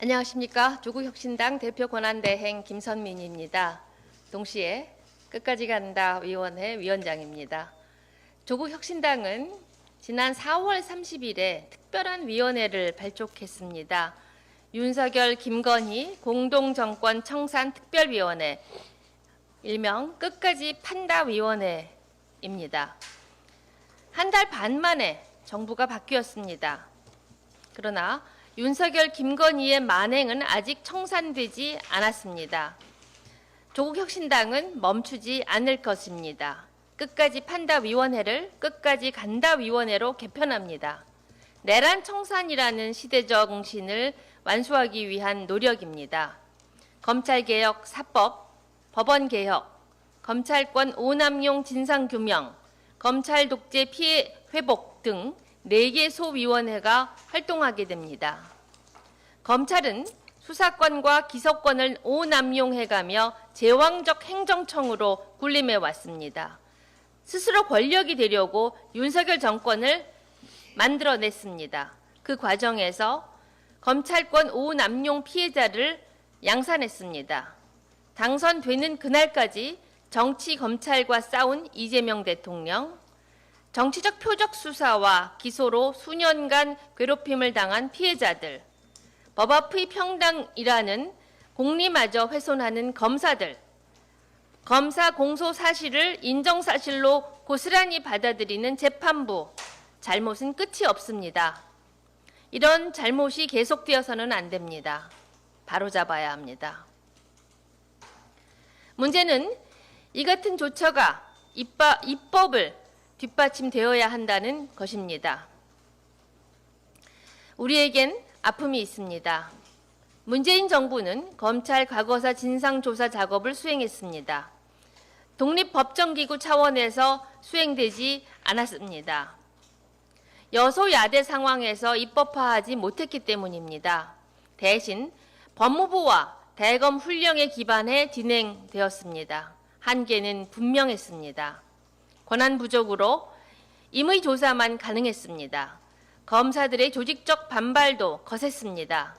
안녕하십니까. 조국혁신당 대표 권한대행 김선민입니다. 동시에 끝까지 간다 위원회 위원장입니다. 조국혁신당은 지난 4월 30일에 특별한 위원회를 발족했습니다. 윤석열, 김건희 공동정권 청산 특별위원회, 일명 끝까지 판다 위원회입니다. 한 달 반 만에 정부가 바뀌었습니다. 그러나 윤석열, 김건희의 만행은 아직 청산되지 않았습니다. 조국혁신당은 멈추지 않을 것입니다. 끝까지 판다 위원회를 끝까지 간다 위원회로 개편합니다. 내란 청산이라는 시대적 정신을 완수하기 위한 노력입니다. 검찰개혁 4법, 법원개혁, 검찰권 오남용 진상규명, 검찰 독재 피해 회복 등 4개 소위원회가 활동하게 됩니다. 검찰은 수사권과 기소권을 오남용해가며 제왕적 행정청으로 군림해 왔습니다. 스스로 권력이 되려고 윤석열 정권을 만들어냈습니다. 그 과정에서 검찰권 오남용 피해자를 양산했습니다. 당선되는 그날까지 정치 검찰과 싸운 이재명 대통령, 정치적 표적 수사와 기소로 수년간 괴롭힘을 당한 피해자들, 법 앞의 평등이라는 공리마저 훼손하는 검사들, 검사 공소 사실을 인정사실로 고스란히 받아들이는 재판부, 잘못은 끝이 없습니다. 이런 잘못이 계속되어서는 안 됩니다. 바로잡아야 합니다. 문제는 이 같은 조처가 입법을 뒷받침되어야 한다는 것입니다. 우리에겐 아픔이 있습니다. 문재인 정부는 검찰 과거사 진상조사 작업을 수행했습니다. 독립법정기구 차원에서 수행되지 않았습니다. 여소야대 상황에서 입법화하지 못했기 때문입니다. 대신 법무부와 대검 훈령에 기반해 진행되었습니다. 한계는 분명했습니다. 권한 부족으로 임의 조사만 가능했습니다. 검사들의 조직적 반발도 거셌습니다.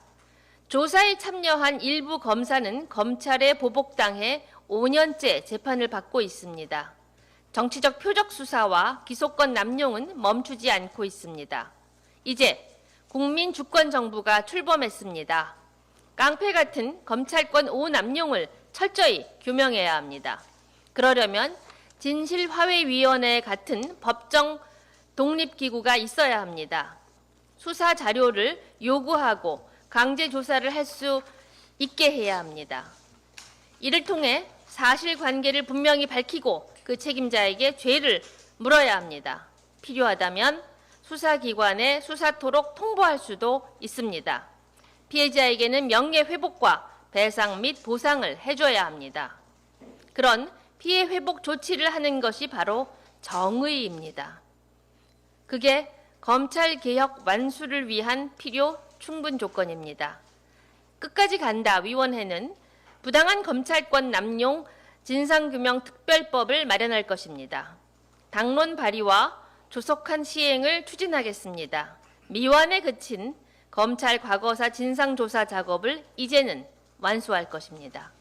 조사에 참여한 일부 검사는 검찰에 보복당해 5년째 재판을 받고 있습니다. 정치적 표적 수사와 기소권 남용은 멈추지 않고 있습니다. 이제 국민 주권 정부가 출범했습니다. 깡패 같은 검찰권 오남용을 철저히 규명해야 합니다. 그러려면 진실화해위원회 같은 법정 독립기구가 있어야 합니다. 수사 자료를 요구하고 강제 조사를 할 수 있게 해야 합니다. 이를 통해 사실관계를 분명히 밝히고 그 책임자에게 죄를 물어야 합니다. 필요하다면 수사기관에 수사토록 통보할 수도 있습니다. 피해자에게는 명예회복과 배상 및 보상을 해줘야 합니다. 그런 피해 회복 조치를 하는 것이 바로 정의입니다. 그게 검찰개혁 완수를 위한 필요 충분 조건입니다. 끝까지 간다 위원회는 부당한 검찰권 남용 진상규명 특별법을 마련할 것입니다. 당론 발의와 조속한 시행을 추진하겠습니다. 미완에 그친 검찰 과거사 진상조사 작업을 이제는 완수할 것입니다.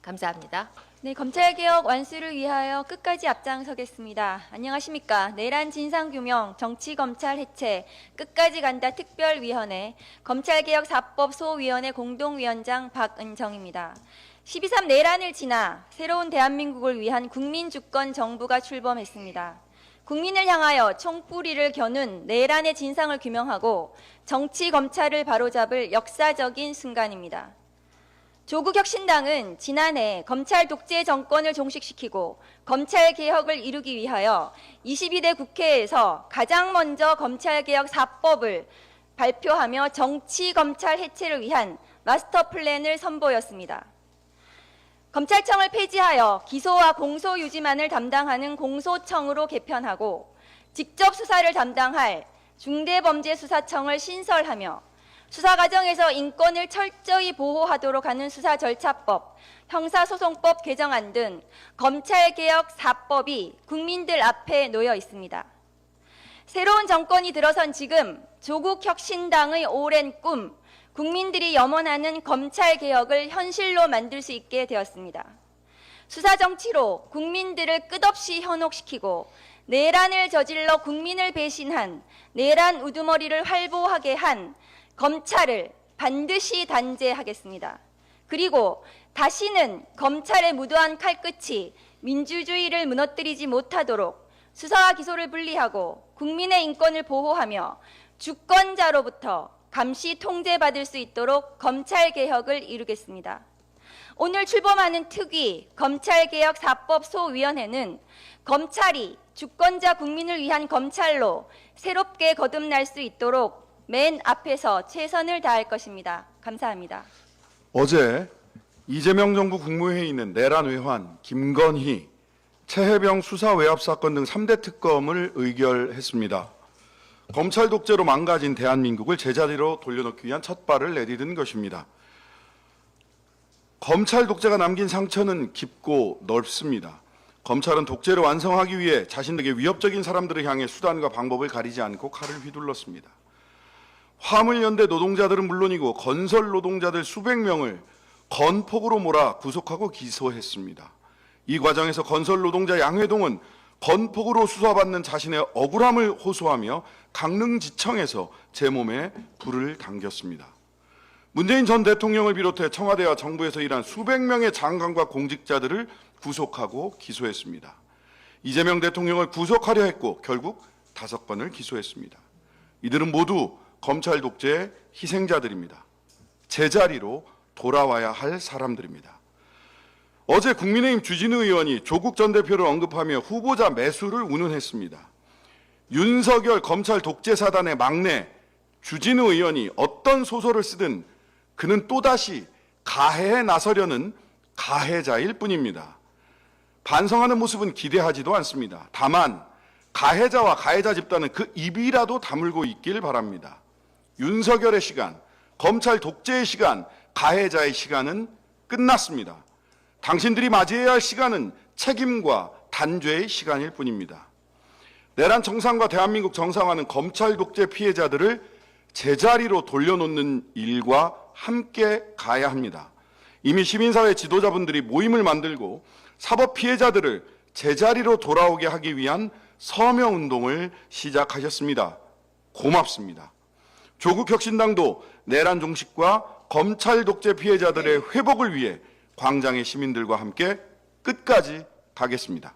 감사합니다. 네, 검찰개혁 완수를 위하여 끝까지 앞장서겠습니다. 안녕하십니까. 내란 진상규명, 정치검찰 해체, 끝까지 간다 특별위원회, 검찰개혁 4법 소위원회 공동위원장 박은정입니다. 12.3 내란을 지나 새로운 대한민국을 위한 국민주권 정부가 출범했습니다. 국민을 향하여 총뿌리를 겨눈 내란의 진상을 규명하고 정치 검찰을 바로잡을 역사적인 순간입니다. 조국혁신당은 지난해 검찰 독재 정권을 종식시키고 검찰개혁을 이루기 위하여 22대 국회에서 가장 먼저 검찰개혁 4법을 발표하며 정치검찰 해체를 위한 마스터 플랜을 선보였습니다. 검찰청을 폐지하여 기소와 공소 유지만을 담당하는 공소청으로 개편하고 직접 수사를 담당할 중대범죄수사청을 신설하며 수사 과정에서 인권을 철저히 보호하도록 하는 수사절차법, 형사소송법 개정안 등 검찰개혁 4법이 국민들 앞에 놓여 있습니다. 새로운 정권이 들어선 지금 조국혁신당의 오랜 꿈, 국민들이 염원하는 검찰 개혁을 현실로 만들 수 있게 되었습니다. 수사 정치로 국민들을 끝없이 현혹시키고 내란을 저질러 국민을 배신한 내란 우두머리를 활보하게 한 검찰을 반드시 단죄하겠습니다. 그리고 다시는 검찰의 무도한 칼끝이 민주주의를 무너뜨리지 못하도록 수사와 기소를 분리하고 국민의 인권을 보호하며 주권자로부터 감시 통제받을 수 있도록 검찰개혁을 이루겠습니다. 오늘 출범하는 특위 검찰개혁4법 소위원회는 검찰이 주권자 국민을 위한 검찰로 새롭게 거듭날 수 있도록 맨 앞에서 최선을 다할 것입니다. 감사합니다. 어제 이재명 정부 국무회의는 내란 외환, 김건희, 최혜병 수사 외압 사건 등 3대 특검을 의결했습니다. 검찰 독재로 망가진 대한민국을 제자리로 돌려놓기 위한 첫발을 내디딘 것입니다. 검찰 독재가 남긴 상처는 깊고 넓습니다. 검찰은 독재를 완성하기 위해 자신에게 위협적인 사람들을 향해 수단과 방법을 가리지 않고 칼을 휘둘렀습니다. 화물연대 노동자들은 물론이고 건설 노동자들 수백 명을 건폭으로 몰아 구속하고 기소했습니다. 이 과정에서 건설 노동자 양회동은 건폭으로 수사받는 자신의 억울함을 호소하며 강릉지청에서 제 몸에 불을 당겼습니다. 문재인 전 대통령을 비롯해 청와대와 정부에서 일한 수백 명의 장관과 공직자들을 구속하고 기소했습니다. 이재명 대통령을 구속하려 했고 결국 5건을 기소했습니다. 이들은 모두 검찰 독재의 희생자들입니다. 제자리로 돌아와야 할 사람들입니다. 어제 국민의힘 주진우 의원이 조국 전 대표를 언급하며 후보자 매수를 운운했습니다. 윤석열 검찰 독재 사단의 막내 주진우 의원이 어떤 소설을 쓰든 그는 또다시 가해에 나서려는 가해자일 뿐입니다. 반성하는 모습은 기대하지도 않습니다. 다만 가해자와 가해자 집단은 그 입이라도 다물고 있길 바랍니다. 윤석열의 시간, 검찰 독재의 시간, 가해자의 시간은 끝났습니다. 당신들이 맞이해야 할 시간은 책임과 단죄의 시간일 뿐입니다. 내란 정상과 대한민국 정상화는 검찰 독재 피해자들을 제자리로 돌려놓는 일과 함께 가야 합니다. 이미 시민사회 지도자분들이 모임을 만들고 사법 피해자들을 제자리로 돌아오게 하기 위한 서명운동을 시작하셨습니다. 고맙습니다. 조국혁신당도 내란 종식과 검찰 독재 피해자들의 회복을 위해 광장의 시민들과 함께 끝까지 가겠습니다.